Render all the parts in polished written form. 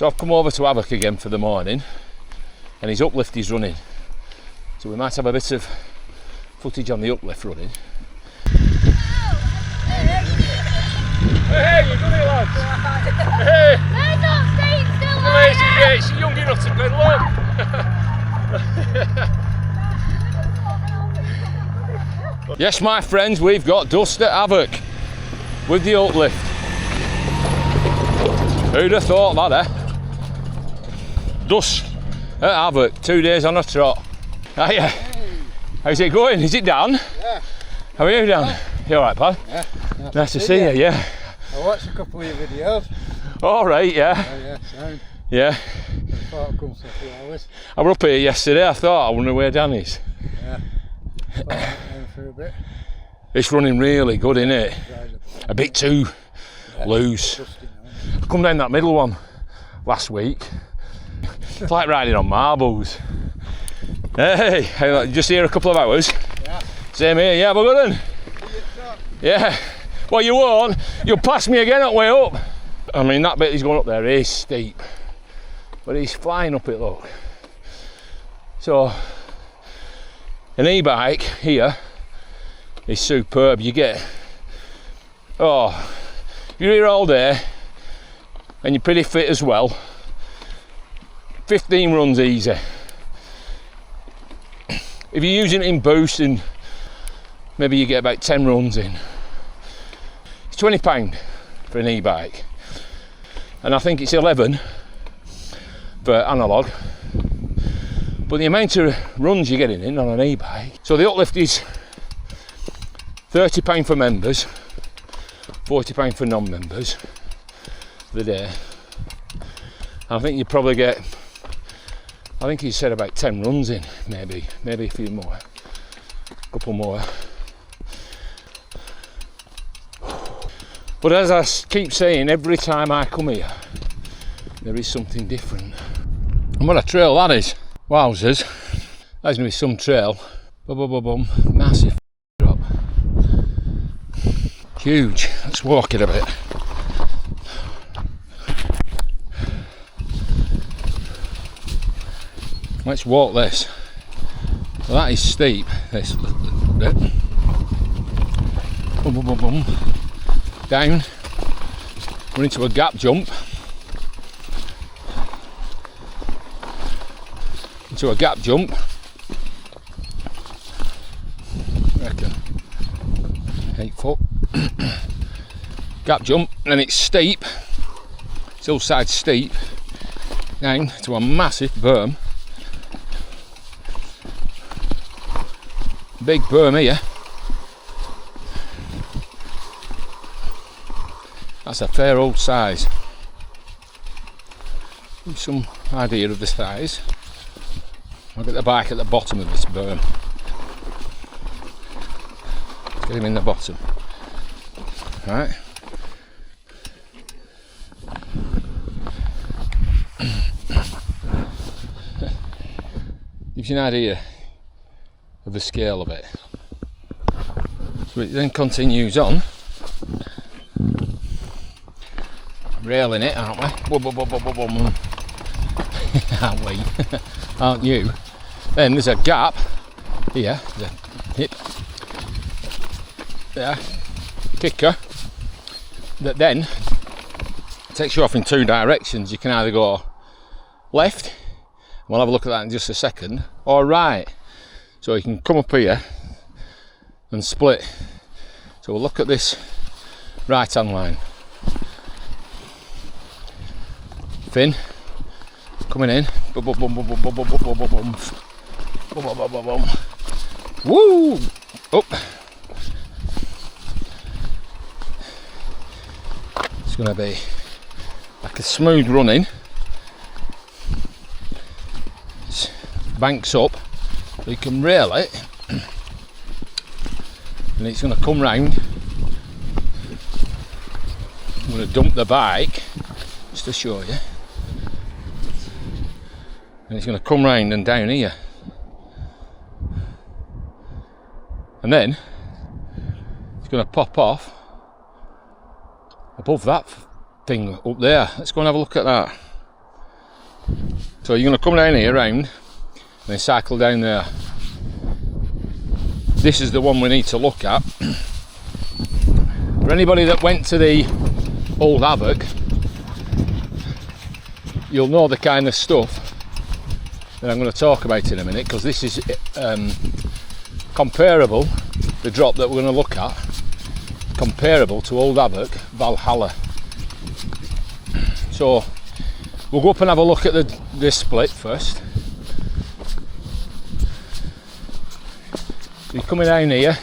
So I've come over to Havok again for the morning, and his uplift is running. So we might have a bit of footage on the uplift running. Hey, you done it, lads? Hey! They're not staying still, Yeah, she's young enough to pedal up. Yes, my friends, we've got dust at Havok with the uplift. Who'd have thought that, eh? Dust at Havok, 2 days on a trot. Hiya. How's it going? Is it Dan? Yeah. How are you, Dan? You alright, pal? Yeah. Nice to see you, yeah. I watched a couple of your videos. Alright, yeah. Oh yeah, sound. Yeah. I thought I'd come for a few hours. I were up here yesterday, I thought, I wonder where Dan is. Yeah. Thought I went for a bit. It's running really good, isn't it? A bit too loose. I come down that middle one last week. It's like riding on marbles. Hey, just here a couple of hours. Yeah. Same here, yeah, we're good then. Yeah. Well, you won't. You'll pass me again on the way up. I mean, that bit he's going up there is steep, but he's flying up it, look. So, an e-bike here is superb. You get, you're here all day and you're pretty fit as well. 15 runs easy. If you're using it in boosting, maybe you get about 10 runs in. It's £20 for an e-bike, and I think it's 11 for analogue. But the amount of runs you're getting in on an e-bike. So the uplift is £30 for members, £40 for non-members for the day. And I think you probably get, I think he said about 10 runs in, maybe a few more, a couple more. But as I keep saying, every time I come here, there is something different. And what a trail that is. Wowzers. That's going to be some trail. Boom, boom, boom, boom. Massive drop. Huge. Let's walk it a bit. Let's walk this. Well, that is steep, this bit. Boom, boom, boom, boom. Down. We're into a gap jump. Into a gap jump. I reckon 8 foot. Gap jump, and then it's steep. It's hillside steep. Down to a massive berm. Big berm here. That's a fair old size. Give some idea of the size. I'll get the bike at the bottom of this berm. Let's get him in the bottom. Right. Gives you an idea of the scale of it. So it then continues on. Railing it, aren't we? Boom, boom, boom, boom, boom, boom. Aren't we? Aren't you? Then there's a gap here, there's a hip there, kicker, that then takes you off in two directions. You can either go left, and we'll have a look at that in just a second, or right. So you can come up here and split. So we'll look at this right hand line. Fin coming in. Boom, boom, boom, boom, boom, boom, boom, boom, boom, boom, boom. Boom, boom, boom, boom, boom. Woo! Up. It's going to be like a smooth running. It's banks up, so you can rail it, and it's going to come round. I'm going to dump the bike just to show you. And it's going to come round and down here, and then it's going to pop off above that thing up there. Let's go and have a look at that. So you're going to come down here round and then cycle down there. This is the one we need to look at. For anybody that went to the old Havok, you'll know the kind of stuff that I'm going to talk about in a minute, because this is comparable, the drop that we're going to look at, comparable to old Havok Valhalla. So we'll go up and have a look at this split first. You're coming down here,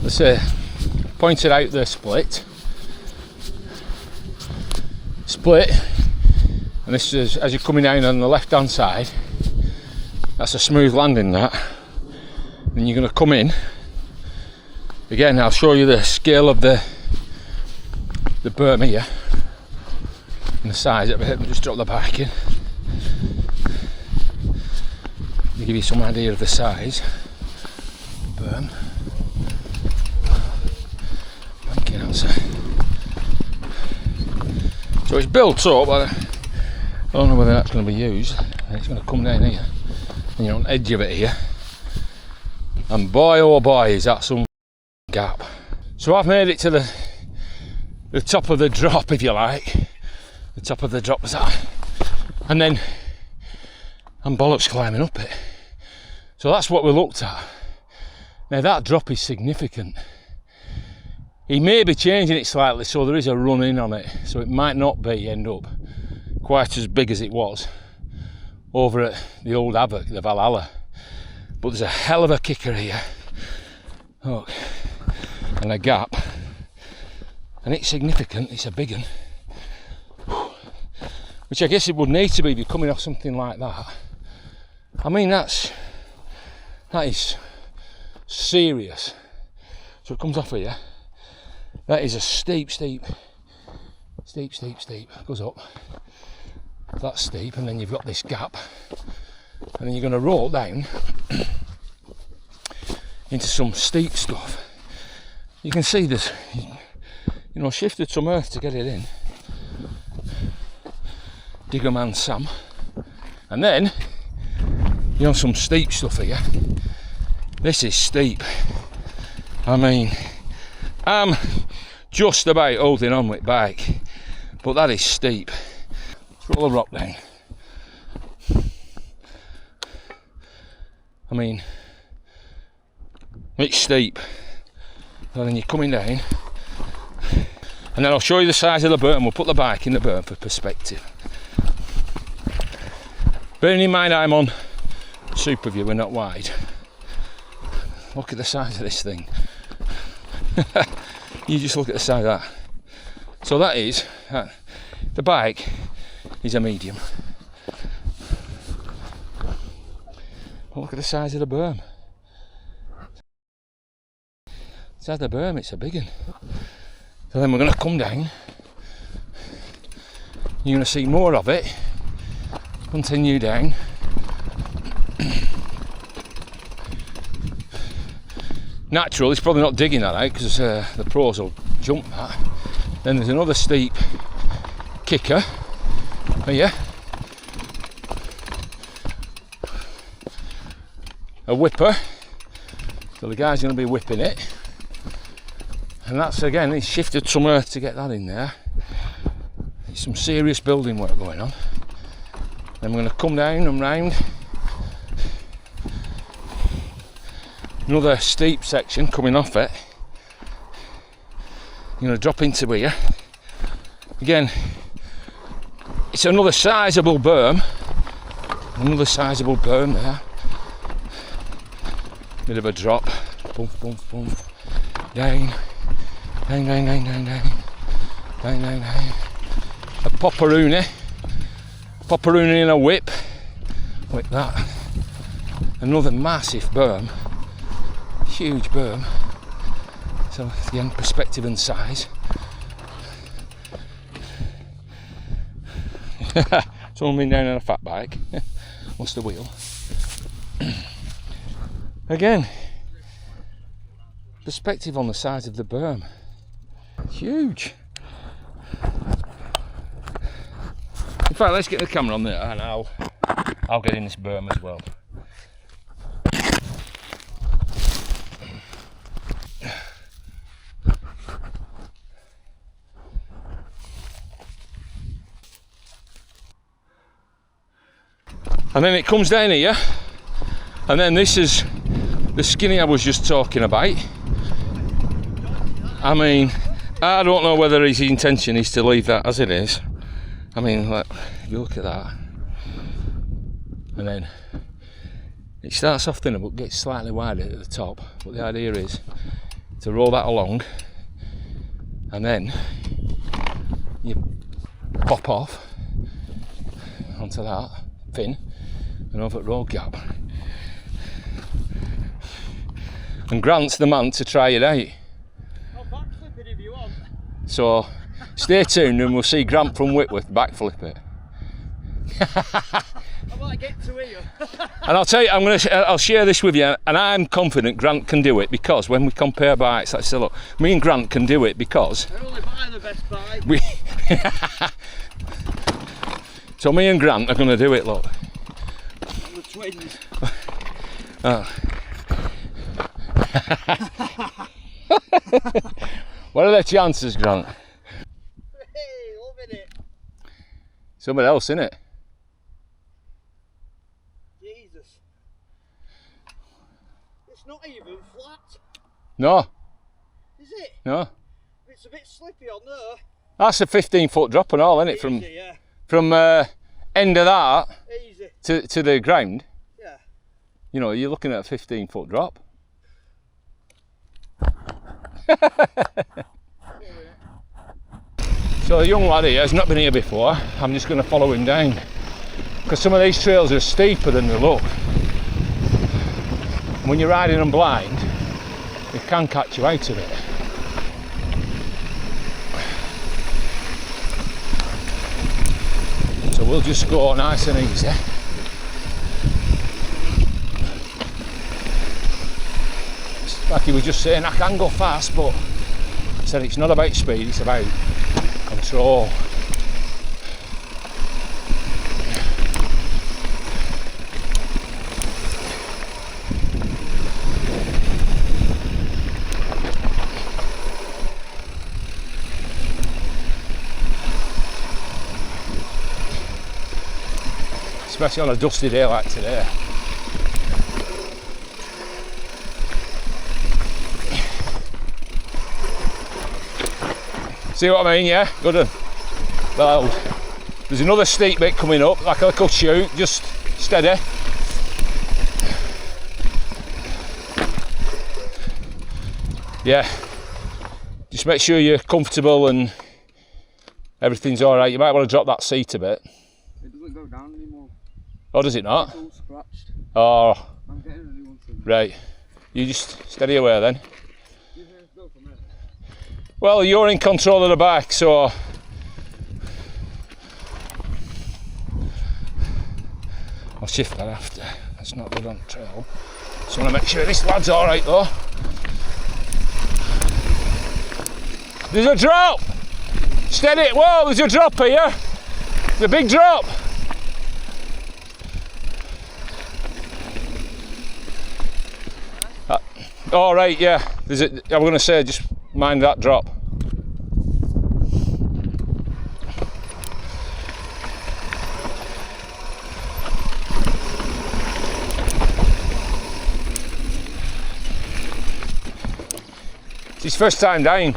let's say, pointed out the split, and this is, as you're coming down on the left hand side, that's a smooth landing that, and you're going to come in, again I'll show you the scale of the berm here, and the size of it. Just drop the bike in to give you some idea of the size. Berm. Banking outside. So it's built up, but I don't know whether that's going to be used. It's going to come down here, and you're on the edge of it here. And boy oh boy, is that some gap. So I've made it to the top of the drop, if you like. The top of the drop was that, and then I'm bollocks climbing up it. So that's what we looked at. Now that drop is significant. He may be changing it slightly, so there is a run in on it, so it might not be end up quite as big as it was over at the old Havok, the Valhalla. But there's a hell of a kicker here, look, and a gap, and it's significant. It's a big one, which I guess it would need to be if you're coming off something like that. I mean, that is serious. So it comes off here. That is a steep, goes up. That's steep, and then you've got this gap, and then you're going to roll down into some steep stuff. You can see this, you know, shifted some earth to get it in. Digger man Sam, and then you know, some steep stuff here. This is steep. I mean, I'm just about holding on with bike, but that is steep. Let's roll a rock down. I mean, it's steep. And then you're coming down, and then I'll show you the size of the berm. We'll put the bike in the berm for perspective. Bearing in mind I'm on super view, we're not wide. Look at the size of this thing. You just look at the size of that. So that is, the bike is a medium. But look at the size of the berm. The size of the berm, it's a big one. So then we're going to come down. You're going to see more of it. Continue down. Natural, it's probably not digging that out because the pros will jump that. Then there's another steep kicker here. A whipper. So the guy's going to be whipping it. And that's, again, he's shifted some earth to get that in there. There's some serious building work going on. Then we're going to come down and round. Another steep section coming off it. You're going to drop into here. Again, it's another sizable berm. Another sizable berm there. Bit of a drop. Bump, bump, bump. Down. Down, down, down, down, down. Down, down, down. A popperoonie. Popperoonie in a whip. Like that. Another massive berm. Huge berm. So again, perspective and size. Someone been down on a fat bike. Lost the wheel. Again, perspective on the size of the berm. Huge. fact, let's get the camera on there and I'll get in this berm as well. And then it comes down here, and then this is the skinny I was just talking about. I mean, I don't know whether his intention is to leave that as it is. I mean, like, if you look at that, and then it starts off thinner but gets slightly wider at the top. But the idea is to roll that along, and then you pop off onto that fin and over at road gap. And Grant's the man to try it out. I'll backflip it if you want. So stay tuned and we'll see Grant from Whitworth backflip it. I might get to you. And I'll tell you, I'll share this with you, and I'm confident Grant can do it, because when we compare bikes, I say, look, me and Grant can do it because I only buy the best bike. So me and Grant are going to do it, look. We're twins. Oh. What are the chances, Grant? Hey, loving it. Something else, innit? Jesus. It's not even flat, No, is it? no. It's a bit slippy on there. That's a 15-foot drop and all, isn't it? Easy, yeah. From end of that Easy. to the ground. Yeah. You know, you're looking at a 15-foot drop. So the young lad here has not been here before. I'm just going to follow him down, because some of these trails are steeper than they look. And when you're riding them blind, it can catch you out of it. So we'll just go nice and easy. Like he was just saying, I can go fast, but I said it's not about speed, it's about control. Especially on a dusty day like today. See what I mean? Yeah, good one. Well, there's another steep bit coming up, like a little chute, just steady. Yeah, just make sure you're comfortable and everything's all right. You might want to drop that seat a bit. It doesn't go down anymore. Oh, does it not? It's all scratched. Oh, I'm getting a new one soon. right. You just steady away then. You can go from there. Well, you're in control of the bike, so I'll shift that after. That's not good on the trail. Just want to make sure this lad's all right though. There's a drop. Steady. Whoa, there's a drop here. There's a big drop. All right, yeah. There's a. I'm going to say, just mind that drop. It's his first time down.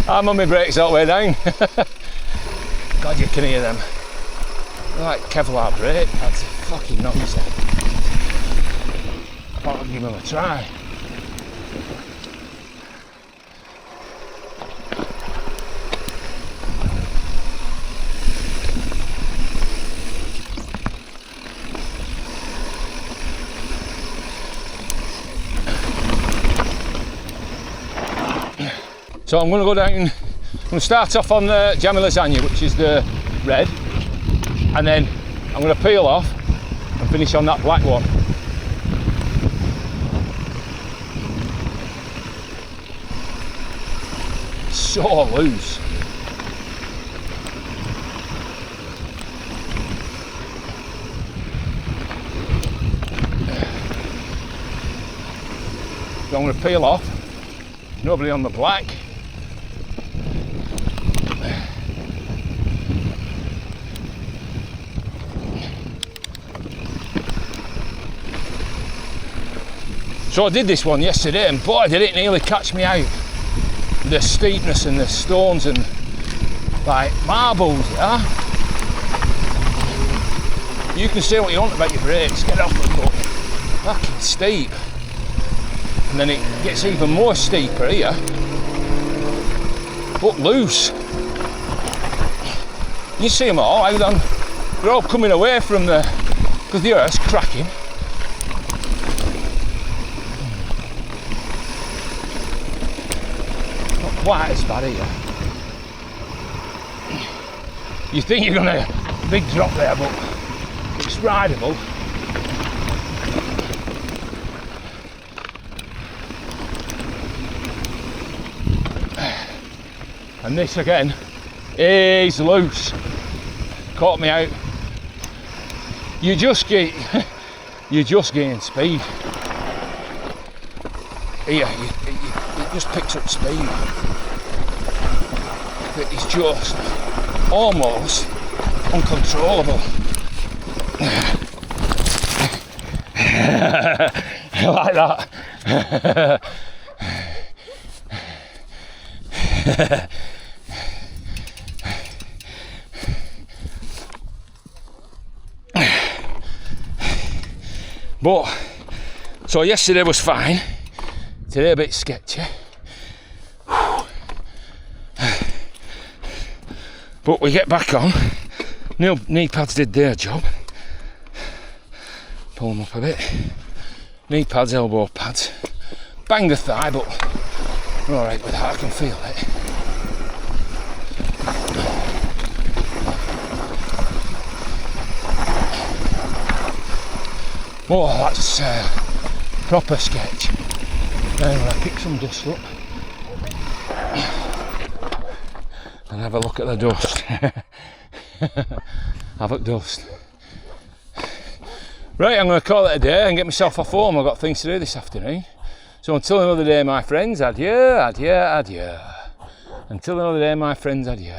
I'm on my brakes that way down. God, you can hear them. They're like Kevlar brake. That's fucking nonsense. I thought I'd give them a try. So I'm going to go down, I'm going to start off on the Jammy Lasagna, which is the red, and then I'm going to peel off and finish on that black one. So loose. So I'm going to peel off. Nobody on the black. So I did this one yesterday, and boy did it nearly catch me out. The steepness and the stones and like marbles, yeah? You can say what you want about your brakes, get off the foot. Fucking steep. And then it gets even more steeper here, but loose. You see them all, they're all coming away from because the earth's cracking. Not quite as bad here. You think you're gonna big drop there, but it's rideable. And this again is loose. Caught me out. You just gain speed. Here, it just picks up speed. It is just almost uncontrollable. Like that. But so yesterday was fine, today a bit sketchy. But we get back on. Knee pads did their job. Pull them up a bit. Knee pads, elbow pads. Bang the thigh, but we're alright with that, I can feel it. Oh, that's proper sketch. Then when I pick some dust up and have a look at the dust. Havok dust. Right, I'm going to call it a day and get myself off home. I've got things to do this afternoon. So until another day, my friends, adieu, adieu, adieu. Until another day, my friends, adieu.